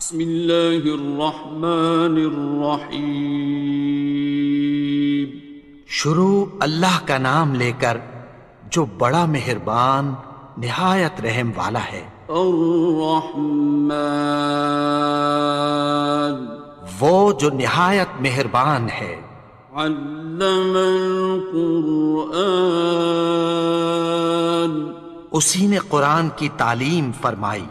بسم اللہ الرحمن الرحیم۔ شروع اللہ کا نام لے کر جو بڑا مہربان نہایت رحم والا ہے۔ الرحمن، وہ جو نہایت مہربان ہے۔ علم القرآن، اسی نے قرآن کی تعلیم فرمائی۔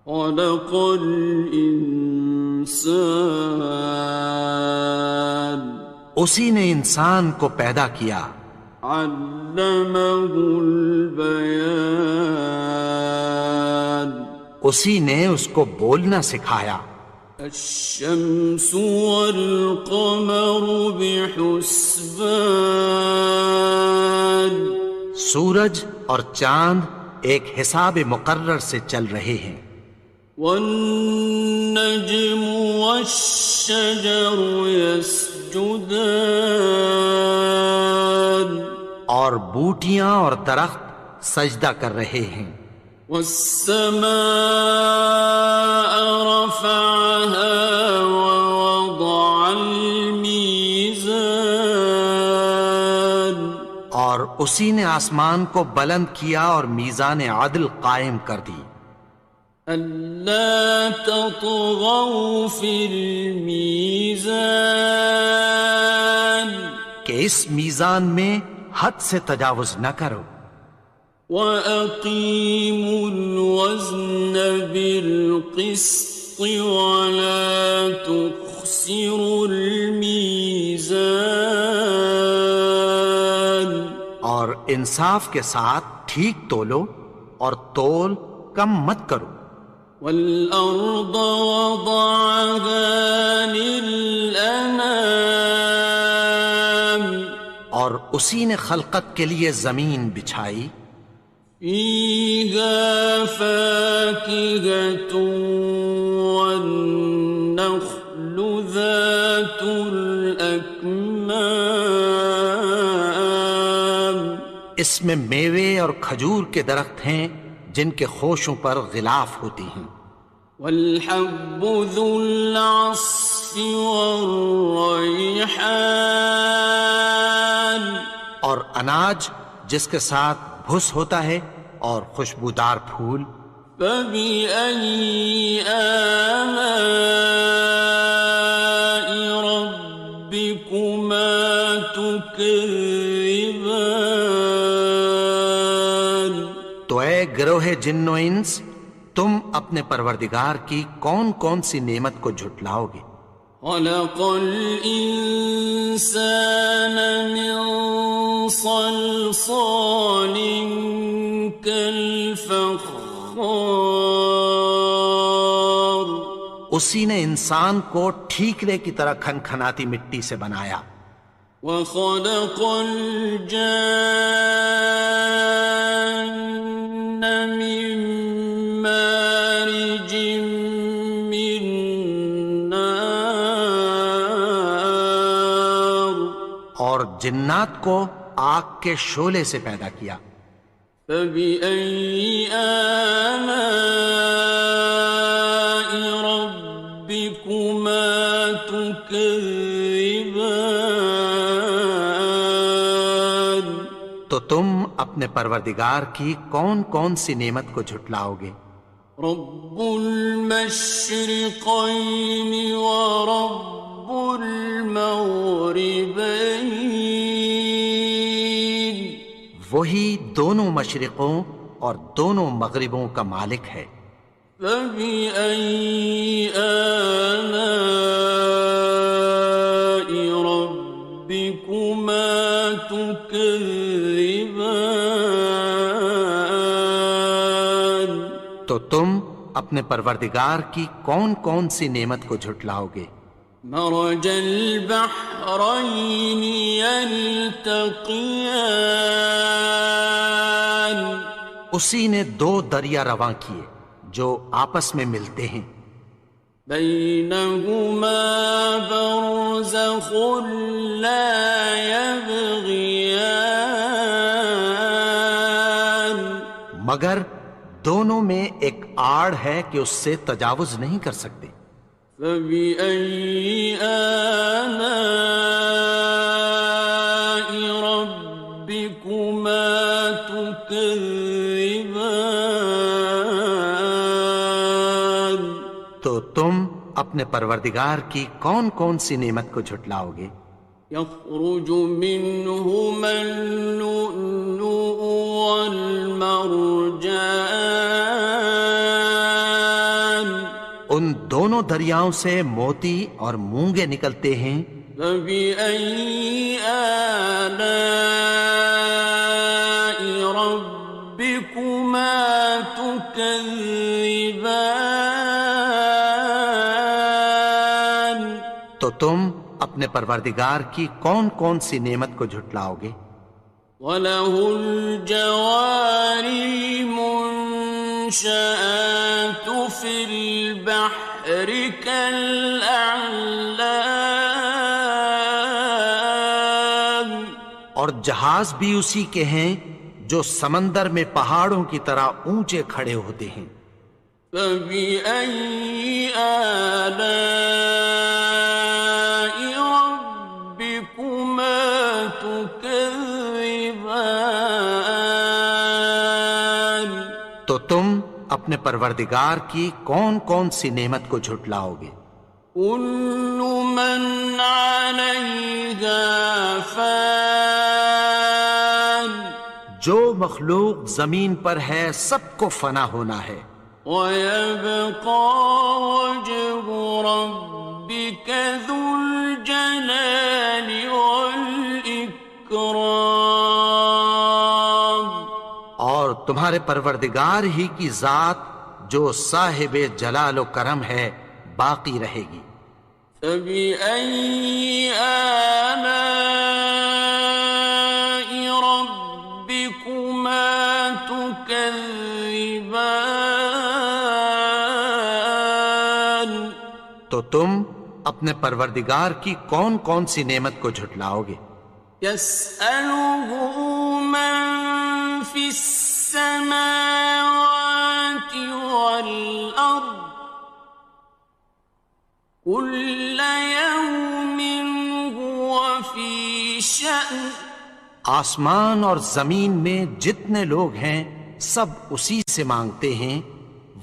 خلق الانسان، اسی نے انسان کو پیدا کیا۔ علمہ البیان، اسی نے اس کو بولنا سکھایا۔ الشمس والقمر بحسبان، سورج اور چاند ایک حساب مقرر سے چل رہے ہیں۔ والنجم والشجر يسجدان، اور بوٹیاں اور درخت سجدہ کر رہے ہیں۔ والسماء رفعها ووضع الميزان، اور اسی نے آسمان کو بلند کیا اور میزان عدل قائم کر دی۔ ألا تطغوا في الميزان، کہ اس میزان میں حد سے تجاوز نہ کرو۔ وَأَقِيمُوا الْوَزْنَ بِالْقِسْطِ وَلَا تُخْسِرُوا الْمِيزَانَ، اور انصاف کے ساتھ ٹھیک تولو اور تول کم مت کرو۔ وَالْأَرْضَ وَضَعَهَا لِلْأَنَامِ، اور اسی نے خلقت کے لیے زمین بچھائی۔ فِيهَا فَاكِهَةٌ وَالنَّخْلُ ذَاتُ الْأَكْمَامِ، اس میں میوے اور کھجور کے درخت ہیں جن کے خوشوں پر غلاف ہوتی ہیں۔ وَالْحَبُّ ذُو الْعَصْفِ وَالرَّيْحَانِ، اور اناج جس کے ساتھ بھس ہوتا ہے اور خوشبودار پھول۔ فَبِأَيِّ آلَاءِ رَبِّكُمَا تُكَذِّبَانِ، تو اے گروہ جن و انس، تم اپنے پروردگار کی کون کون سی نعمت کو جھٹلاؤ گے؟ خَلَقَ الْإِنسَانَ مِنْ صَلْصَالٍ كَالْفَخَّارِ، اسی نے انسان کو ٹھیکرے کی طرح کھنکھناتی مٹی سے بنایا۔ وَخَلَقَ الْجَانَّ مِن مَّارِجٍ مِّن نَّارٍ، اور جنات کو آگ کے شعلے سے پیدا کیا۔ فَبِأَيِّ آلَاءِ رَبِّكُمَا تُكَذِّبَانِ، تو تم اپنے پروردگار کی کون کون سی نعمت کو جھٹلاؤ گے؟ رب المشرقين ورب المغربين، وہی دونوں مشرقوں اور دونوں مغربوں کا مالک ہے۔ فبأي آلاء ربكما تكذبان، تو تم اپنے پروردگار کی کون کون سی نعمت کو جھٹلاؤ گے؟ مرج البحرين يلتقيان، اسی نے دو دریا رواں کیے جو آپس میں ملتے ہیں۔ بينهما برزخ لا يبغيان، مگر دونوں میں ایک آڑ ہے کہ اس سے تجاوز نہیں کر سکتے۔ فبأي آلاء ربكما تكذبان؟ تو تم اپنے پروردگار کی کون کون سی نعمت کو جھٹلاؤ گے؟ يخرج منهما اللؤلؤ والمرجان، ان دونوں دریاؤں سے موتی اور مونگے نکلتے ہیں۔ فبأي آلاء ربكما تكذبان؟ تو تم اپنے پروردگار کی کون کون سی نعمت کو جھٹلاؤ گے؟ وَلَهُ الْجَوَارِ الْمُنشَآتُ فِي الْبَحْرِ كَالْأَعْلَامِ، اور جہاز بھی اسی کے ہیں جو سمندر میں پہاڑوں کی طرح اونچے کھڑے ہوتے ہیں۔ فَبِأَيِّ آلَاءِ رَبِّكُمَا تُكَذِّبَانِ؟ تو تم اپنے پروردگار کی کون کون سی نعمت کو جھٹلاؤ گے؟ كُلُّ مَنْ عَلَيْهَا فَانٍ، جو مخلوق زمین پر ہے سب کو فنا ہونا ہے۔ وَيَبْقَى وَجْهُ رَبِّكَ ذُو الْجَلَالِ وَالْإِكْرَامِ، اور تمہارے پروردگار ہی کی ذات جو صاحب جلال و کرم ہے باقی رہے گی۔ فَبِأَيِّ آلَاءِ رَبِّكُمَا تُكَذِّبَانِ؟ تو تم اپنے پروردگار کی کون کون سی نعمت کو جھٹلاؤ گے؟ يَسْأَلُهُ مَن فِي السَّمَاوَاتِ وَالْأَرْضِ كُلَّ يَوْمٍ هُوَ فِي شَأْنٍ، آسمان اور زمین میں جتنے لوگ ہیں سب اسی سے مانگتے ہیں،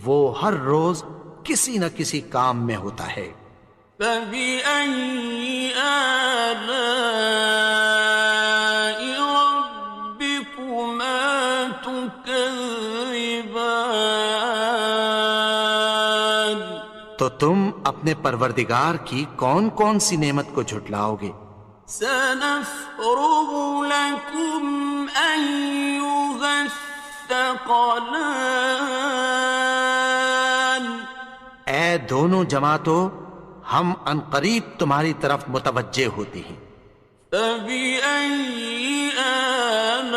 وہ ہر روز کسی نہ کسی کام میں ہوتا ہے۔ فَبِأَيِّ آلَاءِ رَبِّكُمَا تُكَذِّبَانِ؟ تو تم اپنے پروردگار کی کون کون سی نعمت کو جھٹلاؤ گے؟ سَنَفْرُغُ لَكُمْ أَيُّهَ الثَّقَلَانِ، اے دونوں جماعتوں، ہم ان قریب تمہاری طرف متوجہ ہوتے ہیں۔ فَبِأَيِّ آلَاءِ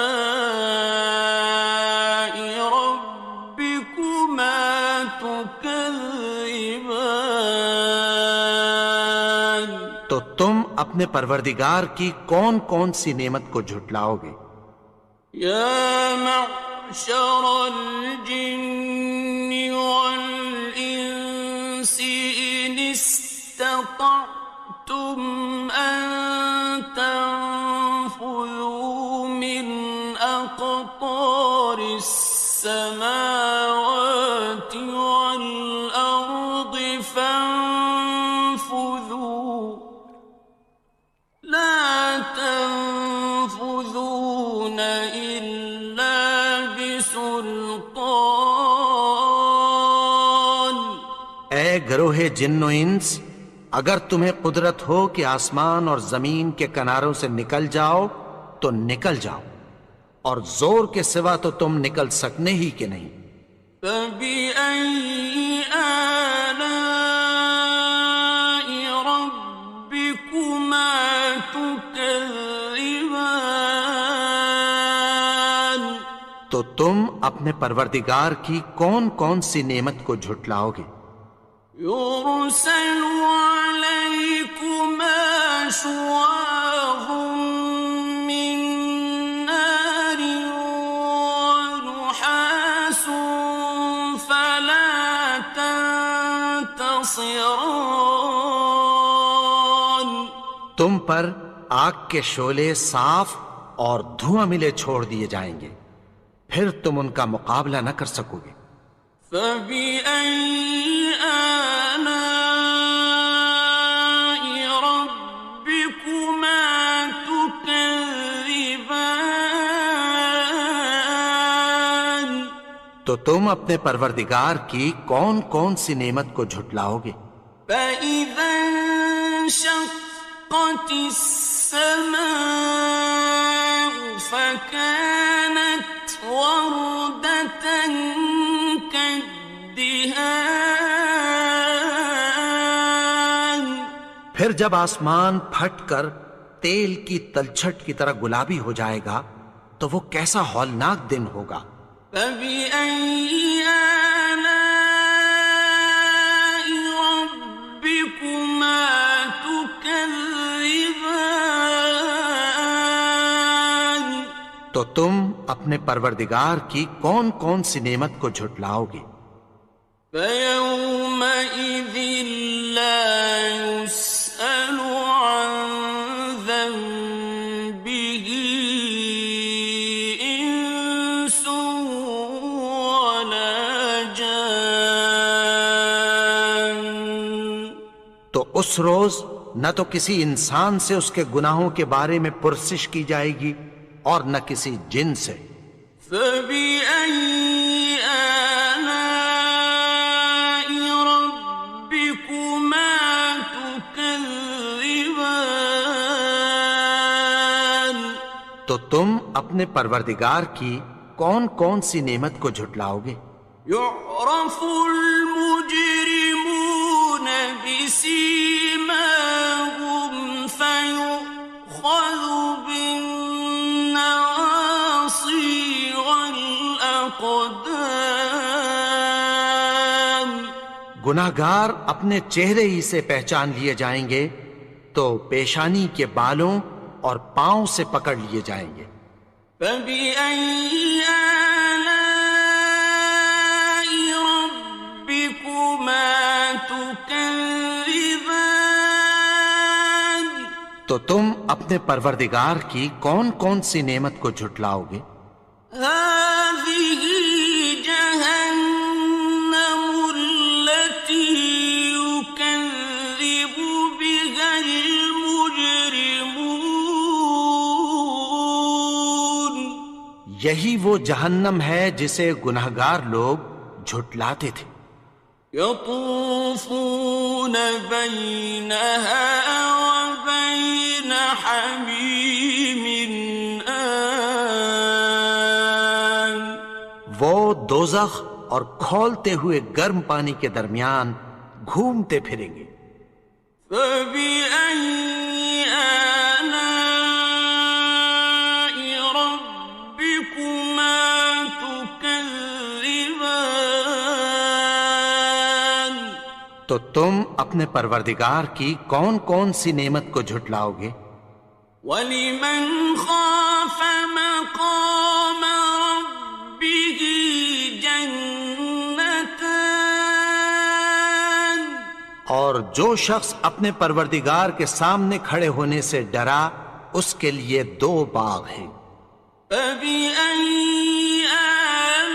رَبِّكُمَا تُكَذِّبَانِ؟ تو تم اپنے پروردگار کی کون کون سی نعمت کو جھٹلاؤ گے؟ يَا مَعْشَرَ الْجِنِّ وَالْإِنسِ إِنِ اسْتَطَعْتُمْ أَن تَنفُذُوا مِنْ أَقْطَارِ السَّمَاوَاتِ وَالْأَرْضِ فَانفُذُوا لَا تَنفُذُونَ إِلَّا بِسُلْطَانٍ۔ اے گروہ جن و انس، اگر تمہیں قدرت ہو کہ آسمان اور زمین کے کناروں سے نکل جاؤ تو نکل جاؤ، اور زور کے سوا تو تم نکل سکنے ہی کہ نہیں۔ فَبِأَيِّ آلَاءِ رَبِّكُمَا تُكَذِّبَانِ؟ تو تم اپنے پروردگار کی کون کون سی نعمت کو جھٹلاؤ گے؟ يُرْسَلُ عَلَيْكُمَا شُوَاظٌ مِّن نَّارٍ وَنُحَاسٌ ينتصران تم پر آگ کے شعلے صاف اور دھواں ملے چھوڑ دیے جائیں گے، پھر تم ان کا مقابلہ نہ کر سکو گے۔ فبأي آلاء ربكما تكذبان تو تم اپنے پروردگار کی کون کون سی نعمت کو جھٹلاؤ گے؟ فإذا انشقت السماء فكانت وردة كالدهان پھر جب آسمان پھٹ کر تیل کی تلچھٹ کی طرح گلابی ہو جائے گا تو وہ کیسا ہولناک دن ہوگا۔ فبأي آلاء ربكما تكذبان تو تم اپنے پروردگار کی کون کون سی نعمت کو جھٹلاؤ گے؟ فيومئذ لا يسأل عن ذنبه إنس ولا جان تو اس روز نہ تو کسی انسان سے اس کے گناہوں کے بارے میں پرسش کی جائے گی اور نہ کسی جن سے۔ فبأي آلاء ربكما تكذبان تو تم اپنے پروردگار کی کون کون سی نعمت کو جھٹلاؤ گے؟ يعرف المجرمون بسيماهم فيؤخذ بالنواصي والأقدام گناہگار اپنے چہرے ہی سے پہچان لیے جائیں گے تو پیشانی کے بالوں اور پاؤں سے پکڑ لیے جائیں گے۔ فبأي آلاء ربكما تكذبان تو تم اپنے پروردگار کی کون کون سی نعمت کو جھٹلاؤ گے؟ هذه جهنم التي يكذب بها المجرمون یہی وہ جہنم ہے جسے گناہگار لوگ جھٹلاتے تھے۔ يطوفون بينها وبين حميم آن وہ دوزخ اور کھولتے ہوئے گرم پانی کے درمیان گھومتے پھریں گے۔ فبأي آلاء ربكما تكذبان تو تم اپنے پروردگار کی کون کون سی نعمت کو جھٹلاؤ گے؟ وَلِمَنْ خَافَ مَقَامَ رَبِّهِ جَنَّتَانِ اور جو شخص اپنے پروردگار کے سامنے کھڑے ہونے سے ڈرا اس کے لیے دو باغ ہیں۔ فَبِأَيِّ آلَاءِ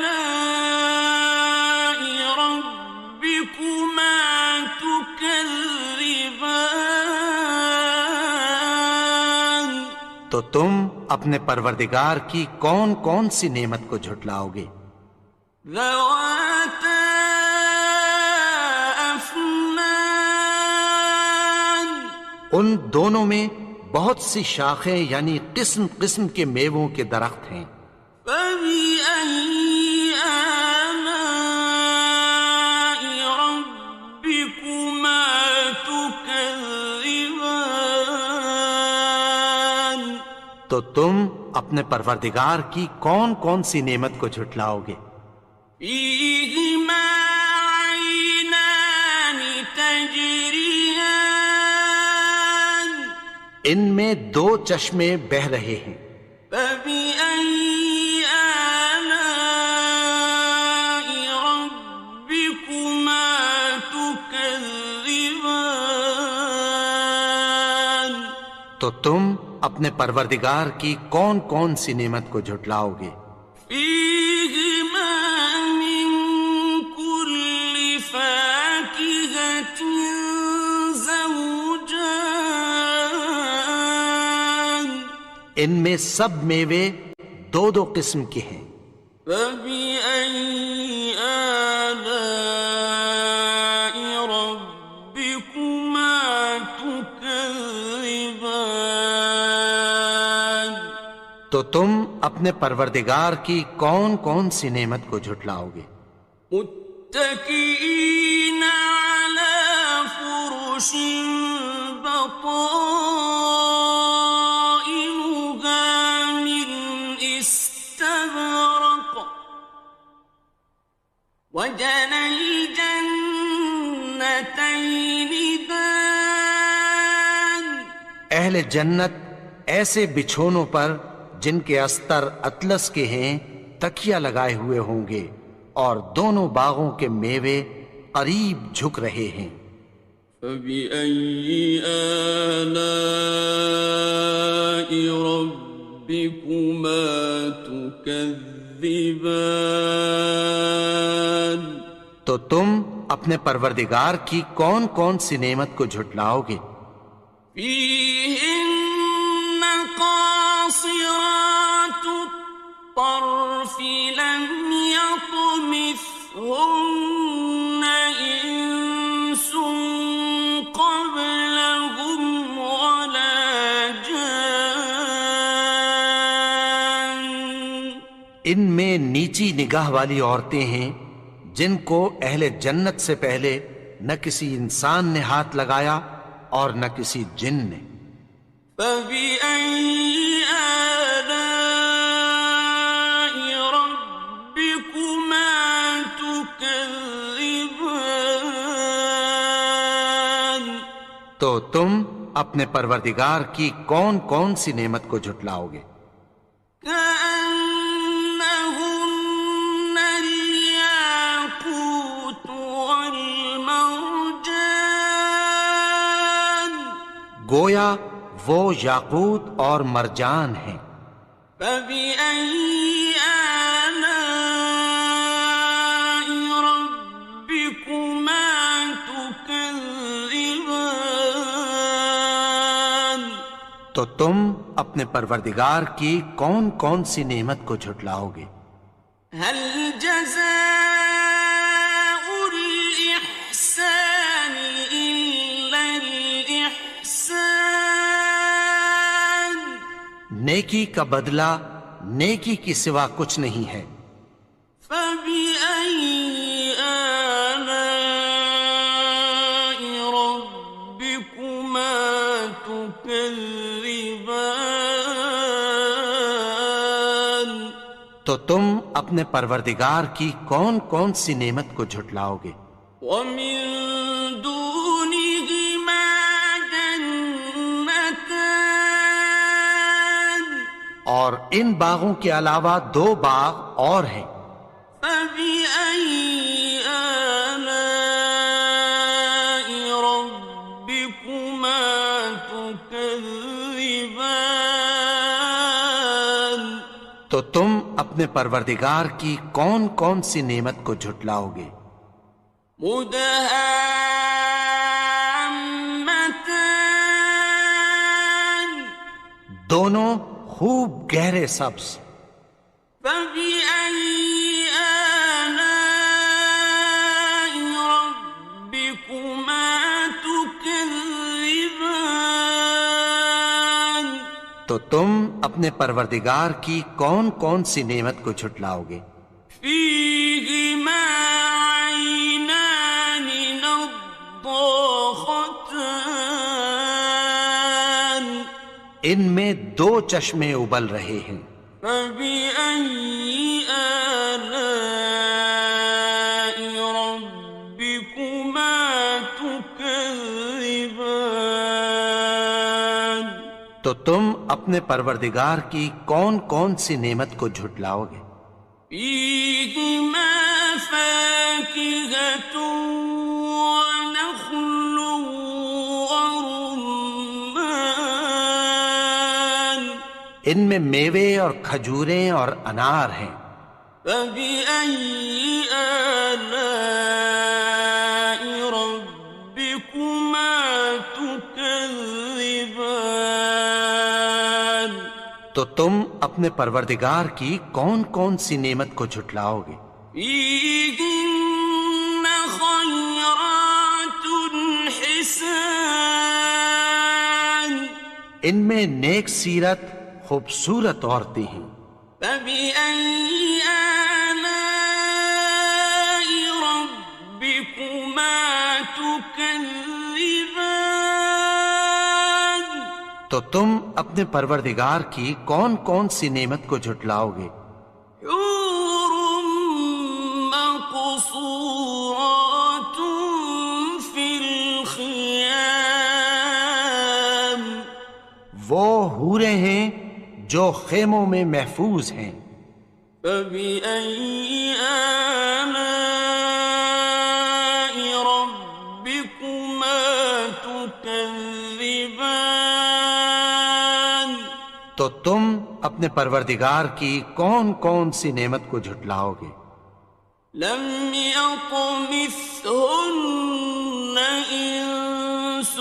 رَبِّكُمَا تُكَذِّبَانِ تو تم اپنے پروردگار کی کون کون سی نعمت کو جھٹلاؤ گے؟ ذَوَاتَا أَفْنَانٍ ان دونوں میں بہت سی شاخیں یعنی قسم قسم کے میووں کے درخت ہیں۔ فَبِأَيِّ آلَاءِ رَبِّكُمَا تُكَذِّبَانِ تو تم اپنے پروردگار کی کون کون سی نعمت کو جھٹلاؤ گے؟ فِيهِمَا عَيْنَانِ تَجْرِيَانِ ان میں دو چشمے بہہ رہے ہیں۔ فَبِأَيِّ آلَاءِ رَبِّكُمَا تُكَذِّبَانِ تو تم اپنے پروردگار کی کون کون سی نعمت کو جھٹلاؤ گے؟ فيهما من كل فاكهة زوجان ان میں سب میوے دو دو قسم کے ہیں۔ فبأي آلاء ربكما تكذبان تو تم اپنے پروردگار کی کون کون سی نعمت کو جھٹلاؤ گے؟ متكئين على فرش بطائنها من استبرق وجنى الجنتين دان اہل جنت ایسے بچھونوں پر جن کے استر اطلس کے ہیں تکیہ لگائے ہوئے ہوں گے، اور دونوں باغوں کے میوے قریب جھک رہے ہیں۔ فبأي آلاء ربكما تكذبان تو تم اپنے پروردگار کی کون کون سی نعمت کو جھٹلاؤ گے؟ فيهن قاصرات الطرف لم يطمثهن إنس قبلهم ولا جان ان میں نیچی نگاہ والی عورتیں ہیں جن کو اہل جنت سے پہلے نہ کسی انسان نے ہاتھ لگایا اور نہ کسی جن نے۔ فبأي آلاء ربكما تكذبان تو تم اپنے پروردگار کی کون کون سی نعمت کو جھٹلاؤ گے؟ كأنهن الياقوت والمرجان گویا وہ یاقوت اور مرجان ہیں۔ فبأي آلاء ربكما تكذبان تو تم اپنے پروردگار کی کون کون سی نعمت کو جھٹلاؤ گے؟ هل جزاء الإحسان إلا الإحسان نیکی کا بدلہ نیکی کی سوا کچھ نہیں ہے۔ فبأي آلاء ربكما تكذبان تو تم اپنے پروردگار کی کون کون سی نعمت کو جھٹلاؤ گے؟ ومن دونهما جنتان اور ان باغوں کے علاوہ دو باغ اور ہیں۔ فبأي آلاء ربكما تكذبان تو تم اپنے پروردگار کی کون کون سی نعمت کو جھٹلاؤ گے؟ مدهامتان دونوں خوب گہرے سبز۔ فبأي آلاء ربكما تكذبان تو تم اپنے پروردگار کی کون کون سی نعمت کو جھٹلاؤ گے؟ فيهما عينان نضاختان ان میں دو چشمے ابل رہے ہیں۔ فبأي آلاء ربكما تكذبان تو تم اپنے پروردگار کی کون کون سی نعمت کو جھٹلاؤ گے؟ فيهما فاكهة ونخل ورمان ان میں میوے اور کھجوریں اور انار ہیں۔ فبأي آلاء ربكما تكذبان؟ تو تم اپنے پروردگار کی کون کون سی نعمت کو جھٹلاؤ گے؟ فيهن خيرات حسان، ان میں نیک سیرت خوبصورت عورتیں ہیں۔ فبأي آلاء ربكما تكذبان؟ تو تم اپنے پروردگار کی کون کون سی نعمت کو جھٹلاؤ گے؟ حور مقصورات في الخيام، وہ حوریں ہیں جو خیموں میں محفوظ ہیں۔ فبأي آلاء ربكما تكذبان؟ تو تم اپنے پروردگار کی کون کون سی نعمت کو جھٹلاؤ گے؟ لم يطمثهن إنس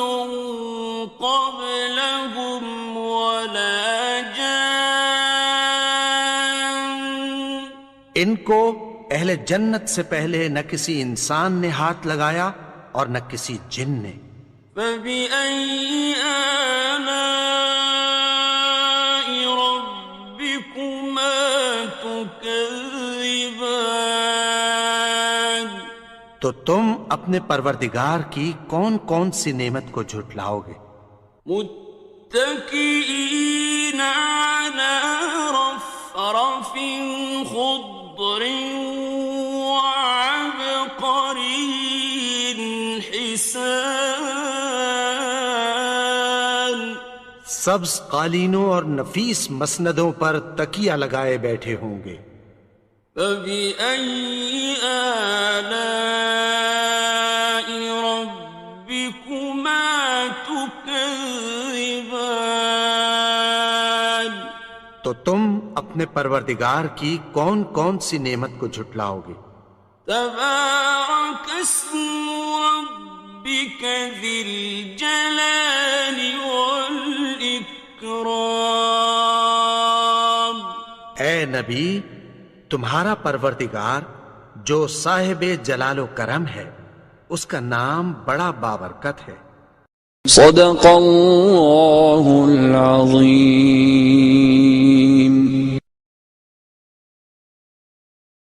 قبلهم ولا جان، ان کو اہل جنت سے پہلے نہ کسی انسان نے ہاتھ لگایا اور نہ کسی جن نے۔ فبأي آلاء ربكما تكذبان؟ تو تم اپنے پروردگار کی کون کون سی نعمت کو جھٹلاؤ گے؟ متكئين على رفرف خضر وعبقري حسان، سبز قالینوں اور نفیس مسندوں پر تکیہ لگائے بیٹھے ہوں گے۔ فبأي آلاء ربكما تكذبان؟ تو تم اپنے پروردگار کی کون کون سی نعمت کو جھٹلاؤ گے؟ تبارك اسم ربك ذي الجلال والإكرام۔ اے نبی، تمہارا پروردگار جو صاحب جلال و کرم ہے، اس کا نام بڑا بابرکت ہے۔ صدق اللہ العظیم۔